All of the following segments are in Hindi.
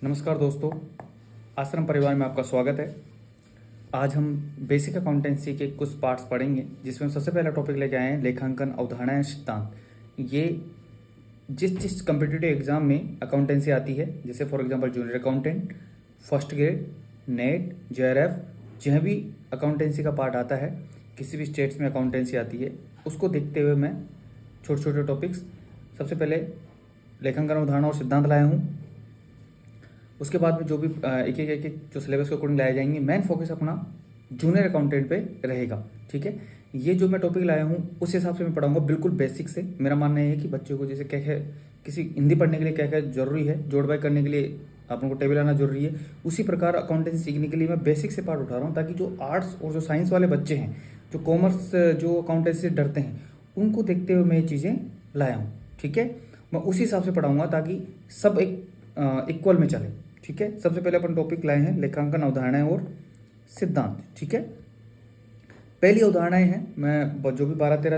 नमस्कार दोस्तों, आश्रम परिवार में आपका स्वागत है। आज हम बेसिक अकाउंटेंसी के कुछ पार्ट्स पढ़ेंगे, जिसमें सबसे पहला टॉपिक लेके आए हैं लेखांकन, अवधारणाएं, सिद्धांत। ये जिस कम्पिटिटिव एग्जाम में अकाउंटेंसी आती है, जैसे for example junior accountant, first grade, net, JRF, जहाँ भी अकाउंटेंसी का पार्ट आता है, किसी भी स्टेट्स में अकाउंटेंसी आती है, उसको देखते हुए मैं छोटे छोटे टॉपिक्स सबसे पहले लेखांकन, अवधारणा और सिद्धांत लाया हूँ। उसके बाद में जो भी एक जो सिलेबस के अकॉर्डिंग लाए जाएंगे, मेन फोकस अपना जूनियर अकाउंटेंट पे रहेगा। ठीक है, ये जो मैं टॉपिक लाया हूँ उस हिसाब से मैं पढ़ाऊंगा, बिल्कुल बेसिक से। मेरा मानना है कि बच्चों को जैसे क्या है, किसी हिंदी पढ़ने के लिए क्या क्या जरूरी है, जोड़ बाई करने के लिए आप उनको टेबल आना जरूरी है, उसी प्रकार अकाउंटेंसी सीखने के लिए मैं बेसिक से पार्ट उठा रहा हूँ, ताकि जो आर्ट्स और जो साइंस वाले बच्चे हैं, जो कॉमर्स, जो अकाउंटेंसी से डरते हैं, उनको देखते हुए मैं ये चीज़ें लाया हूँ। ठीक है, मैं उसी हिसाब से पढ़ाऊंगा ताकि सब एक इक्वल में चले। ठीक है, सबसे पहले अपन टॉपिक लाए हैं लेखांकन, अवधारणाएं और सिद्धांत। ठीक है, पहली अवधारणाएं हैं, मैं जो भी 12-13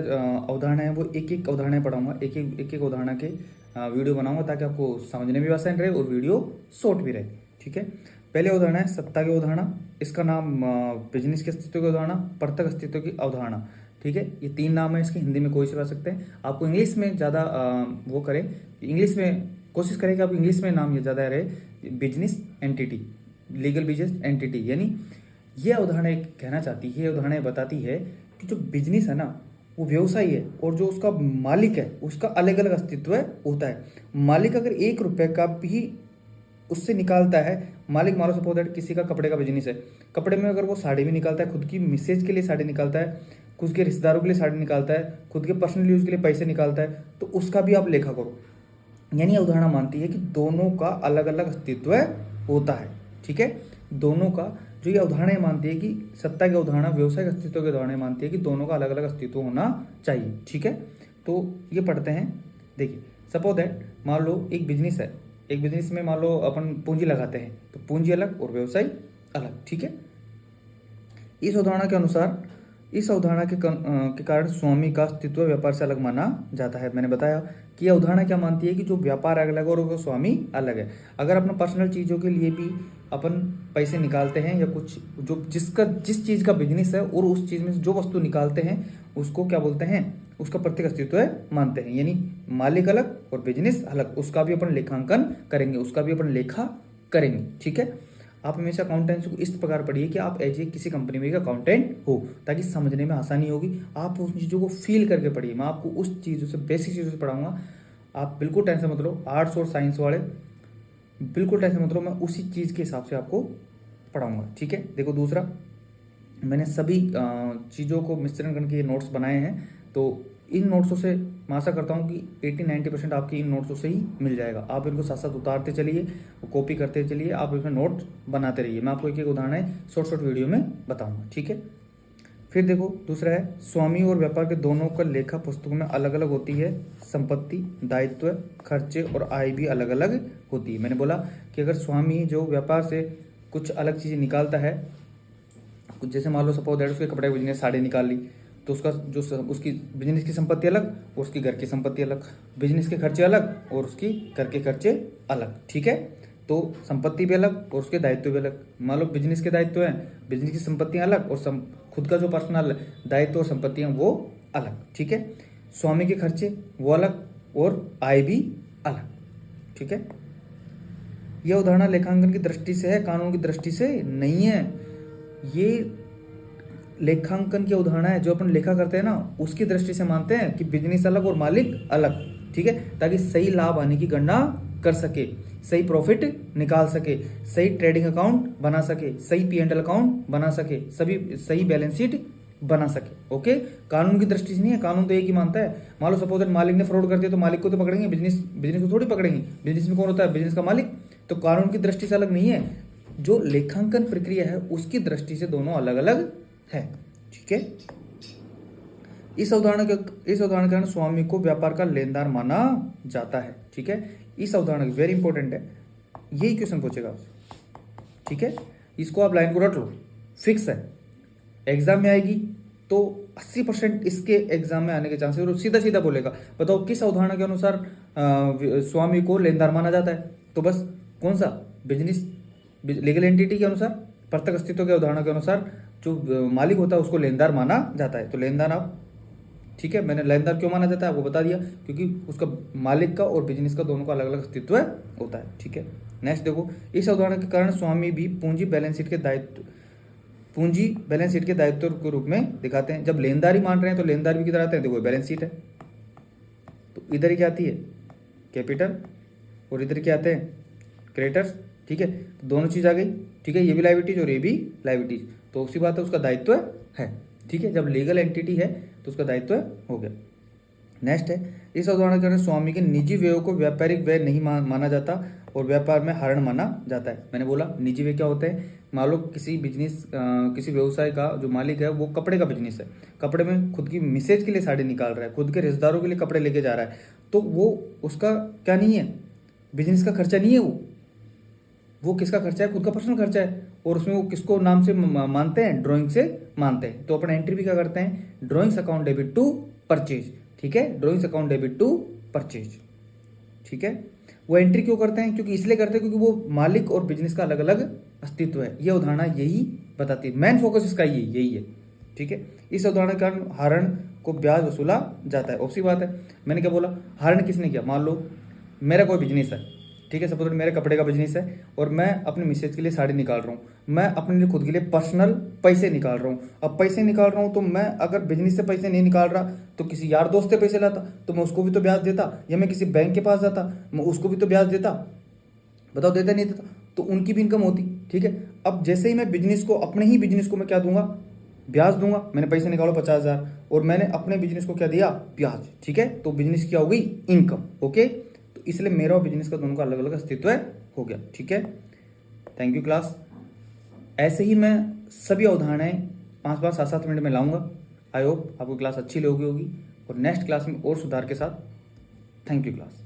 अवधारणाएं हैं वो एक एक अवधारणाएं पढ़ाऊंगा, एक एक अवधारणा के वीडियो बनाऊंगा, ताकि आपको समझने में भी आसान रहे और वीडियो शॉर्ट भी रहे। ठीक है, पहले अवधारणा है सत्ता की अवधारणा। इसका नाम बिजनेस के अस्तित्व की अवधारणा, प्रत्यक्ष अस्तित्व की अवधारणा। ठीक है, ये 3 नाम है इसके, हिंदी में कोई से पढ़ सकते हैं। आपको इंग्लिश में ज़्यादा वो करें, इंग्लिश में कोशिश करें कि आप इंग्लिश में नाम ये ज़्यादा रहे, business entity, legal business entity. यानी ये अवधारणा कहना चाहती है, अवधारणा बताती है कि जो बिजनेस है ना, वो व्यवसाय है, और जो उसका मालिक है उसका अलग अलग अस्तित्व होता है। मालिक अगर 1 रुपये का भी उससे निकालता है, मालिक मान लो सपोज दैट किसी का कपड़े का बिजनेस है, कपड़े में अगर वो साड़ी भी निकालता है, खुद की मिसेज के लिए साड़ी निकालता है, खुद के रिश्तेदारों के लिए साड़ी निकालता है, खुद के पर्सनल यूज के लिए पैसे निकालता है, तो उसका भी आप लेखा करो। यानी अवधारणा मानती है कि दोनों का अलग अलग अस्तित्व होता है। ठीक है, दोनों का जो ये अवधारणा मानती है कि सत्ता की अवधारणा व्यवसायिक अस्तित्व की अवधारणा मानती है कि दोनों का अलग अलग अस्तित्व होना चाहिए। ठीक है, तो ये पढ़ते हैं। देखिए, सपोज दैट मान लो एक बिजनेस है, एक बिजनेस में मान लो अपन पूंजी लगाते हैं, तो पूंजी अलग और व्यवसाय अलग। ठीक है, इस अवधारणा के अनुसार, इस अवधारणा के कारण स्वामी का अस्तित्व व्यापार से अलग माना जाता है। मैंने बताया कि यह अवधारणा क्या मानती है कि जो व्यापार अलग और वो स्वामी अलग है। अगर अपना पर्सनल चीज़ों के लिए भी अपन पैसे निकालते हैं, या कुछ जो जिस चीज़ का बिजनेस है और उस चीज़ में जो वस्तु निकालते हैं उसको क्या बोलते हैं, उसका प्रत्येक अस्तित्व मानते हैं। यानी मालिक अलग और बिजनेस अलग, उसका भी अपन लेखांकन करेंगे, उसका भी अपन लेखा करेंगे। ठीक है, आप हमेशा अकाउंटेंसी को इस प्रकार पढ़िए कि आप एज ए किसी कंपनी में एक अकाउंटेंट हो, ताकि समझने में आसानी होगी। आप उस चीज़ों को फील करके पढ़िए। मैं आपको उस चीज़ों से, बेसिक चीज़ों से पढ़ाऊंगा। आप बिल्कुल टेंशन मत लो, आर्ट्स और साइंस वाले बिल्कुल टेंशन मत लो, मैं उसी चीज़ के हिसाब से आपको पढ़ाऊंगा। ठीक है, देखो दूसरा, मैंने सभी चीज़ों को मिश्रण करके नोट्स बनाए हैं, तो इन नोट्सों से मैं आशा करता हूँ कि 80-90% आपकी इन नोट्सों से ही मिल जाएगा। आप इनको साथ साथ उतारते चलिए, कॉपी करते चलिए, आप इसमें नोट बनाते रहिए। मैं आपको एक एक उदाहरण शॉर्ट वीडियो में बताऊँगा। ठीक है, फिर देखो दूसरा है स्वामी और व्यापार के दोनों का लेखा पुस्तकों में अलग अलग होती है। संपत्ति, दायित्व, खर्चे और आय भी अलग अलग होती है। मैंने बोला कि अगर स्वामी जो व्यापार से कुछ अलग चीज़ें निकालता है, कुछ जैसे मान लो सपोज दैट उसके कपड़े का बिजनेस, साड़ी निकाल ली, तो उसका जो उसकी बिजनेस की संपत्ति अलग और उसकी घर की संपत्ति अलग, बिजनेस के खर्चे अलग और उसकी घर के खर्चे अलग। ठीक है, तो संपत्ति भी अलग और उसके दायित्व भी अलग। मान लो बिजनेस के दायित्व हैं, बिजनेस की संपत्तियां अलग, और खुद का जो पर्सनल दायित्व और संपत्तियां वो अलग। ठीक है, स्वामी के खर्चे वो अलग और आय भी अलग। ठीक है, यह उदाहरण लेखांकन की दृष्टि से है, कानून की दृष्टि से नहीं है। ये लेखांकन की अवधारणा है, जो अपन लेखा करते हैं ना, उसकी दृष्टि से मानते हैं कि बिजनेस अलग और मालिक अलग। ठीक है, ताकि सही लाभ आने की गणना कर सके, सही प्रॉफिट निकाल सके, सही ट्रेडिंग अकाउंट बना सके, सही P&L अकाउंट बना सके, सभी सही बैलेंस शीट बना सके। ओके, कानून की दृष्टि से नहीं है। कानून तो एक ही मानता है, मान लो सपोज मालिक ने फ्रॉड कर दिया तो मालिक को तो पकड़ेंगे, बिजनेस को थोड़ी पकड़ेंगे। बिजनेस में कौन होता है, बिजनेस का मालिक। तो कानून की दृष्टि से अलग नहीं है, जो लेखांकन प्रक्रिया है उसकी दृष्टि से दोनों अलग अलग है। ठीक है, इस अवधारणा के कारण स्वामी को व्यापार का लेनदार माना जाता है। ठीक है, इस अवधारणा वेरी इंपॉर्टेंट है, यही क्वेश्चन पूछेगा आपसे। ठीक है, इसको आप लाइन को रट लो, फिक्स है, एग्जाम में आएगी तो 80% इसके एग्जाम में आने के चांसेस। और सीधा सीधा बोलेगा, बताओ किस अवधारणा के अनुसार स्वामी को लेनदार माना जाता है, तो बस कौन सा, बिजनेस लीगल एंटिटी के अनुसार, प्रत्यक्ष अस्तित्व के उदाहरणों के अनुसार जो मालिक होता है उसको लेनदार माना जाता है। तो लेनदार आप, ठीक है, मैंने लेनदार क्यों माना जाता है आपको बता दिया, क्योंकि उसका मालिक का और बिजनेस का दोनों का अलग अलग अस्तित्व होता है। ठीक है, नेक्स्ट देखो, इस उदाहरण के कारण स्वामी भी पूंजी बैलेंस शीट के दायित्व के रूप में दिखाते हैं। जब लेनदार ही मान रहे हैं तो लेनदार भी किधर आते हैं, देखो बैलेंस शीट है, तो इधर ही क्या आती है, कैपिटल, और इधर क्या आते हैं, क्रेडिटर्स। ठीक है, तो दोनों चीज आ गई। ठीक है, ये भी लायबिलिटीज और ये भी लायबिलिटीज, तो उसी बात है, उसका दायित्व है। ठीक है, जब लीगल एंटिटी है तो उसका दायित्व हो गया। नेक्स्ट है, इस उदाहरण के अनुसार स्वामी के निजी व्ययों को व्यापारिक व्यय नहीं माना जाता और व्यापार में हरण माना जाता है। मैंने बोला निजी व्यय क्या होते हैं, मान लो किसी बिजनेस किसी व्यवसाय का जो मालिक है वो कपड़े का बिजनेस है, कपड़े में खुद की मिसेज के लिए साड़ी निकाल रहा है, खुद के रिश्तेदारों के लिए कपड़े लेके जा रहा है, तो वो उसका क्या नहीं है, बिजनेस का खर्चा नहीं है, वो किसका खर्चा है, खुद का पर्सनल खर्चा है। और उसमें वो किसको नाम से मानते हैं, ड्राइंग से मानते हैं। तो अपना एंट्री भी क्या करते हैं, drawings account debit to purchase. ठीक है, drawings account debit to purchase. ठीक है, वो एंट्री क्यों करते हैं, क्योंकि इसलिए करते हैं क्योंकि वो मालिक और बिजनेस का अलग अलग अस्तित्व है। ये उदाहरण यही बताती है, मेन फोकस इसका यही है। ठीक है, इस उदाहरण के कारण हरण को ब्याज वसूला जाता है। उसी बात है, मैंने क्या बोला, हरण किसने किया, मान लो मेरा कोई बिजनेस है, ठीक है, सपोज मेरे कपड़े का बिजनेस है और मैं अपने मिसेज के लिए साड़ी निकाल रहा हूँ, मैं अपने लिए खुद के लिए पर्सनल पैसे निकाल रहा हूँ। अब पैसे निकाल रहा हूँ तो मैं अगर बिजनेस से पैसे नहीं निकाल रहा तो किसी यार दोस्त से पैसे लाता तो मैं उसको भी तो ब्याज देता, या मैं किसी बैंक के पास जाता मैं उसको भी तो ब्याज देता, बताओ देता नहीं देता, तो उनकी भी इनकम होती। ठीक है, अब जैसे ही मैं बिजनेस को, अपने ही बिजनेस को मैं क्या दूंगा, ब्याज दूंगा। मैंने पैसे निकालो 50,000 और मैंने अपने बिजनेस को क्या दिया, ब्याज। ठीक है, तो बिजनेस क्या हो गई, इनकम। ओके, तो इसलिए मेरा और बिजनेस का दोनों का अलग अलग अस्तित्व हो गया। ठीक है, थैंक यू क्लास। ऐसे ही मैं सभी अवधारणाएं 5-5, 7-7 मिनट में लाऊंगा। आई होप आपको क्लास अच्छी लगी होगी और नेक्स्ट क्लास में और सुधार के साथ। Thank you class.